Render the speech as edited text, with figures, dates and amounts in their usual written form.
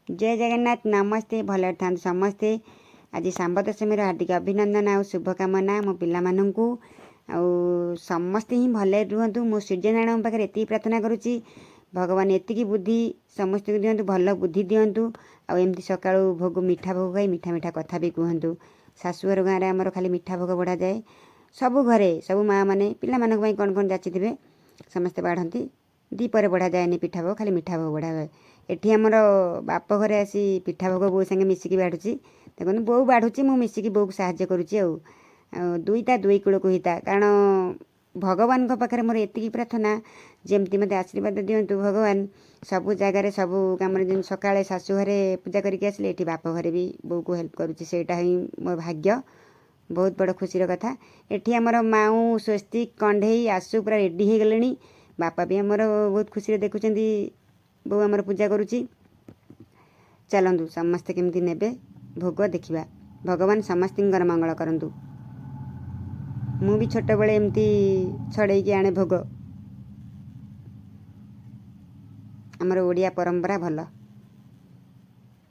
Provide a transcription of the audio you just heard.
जय जगन्नाथ नमस्ते भल था समस्ते। आज सांब दशमी हार्दिक अभिनंदन आ शुभकामना मो पिलामानंकु समस्ते ही भले रुहतु। मो सूर्यनारायण पाखे ये प्रार्थना करुच्ची भगवान एतिकी बुद्धि समस्त को दिंतु, भल बुद्धि दिंतु। आमती सका भोग मिठा भोग खाई मिठा मिठा कथा भी कहतु। शाशुघर गाँव में आमर खाली मिठा भोग बढ़ा जाए। सबु घरे सबु माँ मैंने पिला कौन कौन जाचिथे समस्ते बाढ़ती दीपर बढ़ा जाए पिठा भोग, खाली मिठा भोग बढ़ा जाए। एठी आमर बाप घरे आसी पिठा भोग बो संगे मिसिकी बाढ़ुची। देखो बो बाढ़ुची मु मिसिकी बो को साहाଯ୍य करुच्ची। दुईटा दुई कूल को हिता, कारण भगवान पाखे मोर एतिकी प्रार्थना जमती मत आशीर्वाद दिंतु भगवान। सबु जगार सबु कम सकाଳେ शाशु घरे पूजा करके आसले ये बाप घरे भी बो को हेल्प करुच्ची। सेटा ही मो भाग्य, बहुत बड़ खुशीर कथा। एठी आमर माऊ स्वस्तिक कंढई आसु पूरा रेडी हो गले। बापा भी आमर बहुत खुशी देखुं बो आमर पूजा करुच्ची। चलतु समस्ते केमती नेबे भोग देखिबा। भगवान समस्तिंकर मंगल करंतु। मु भी छोट बेले एमती छड़े की आने भोग। आमर ओडिया परंपरा भल।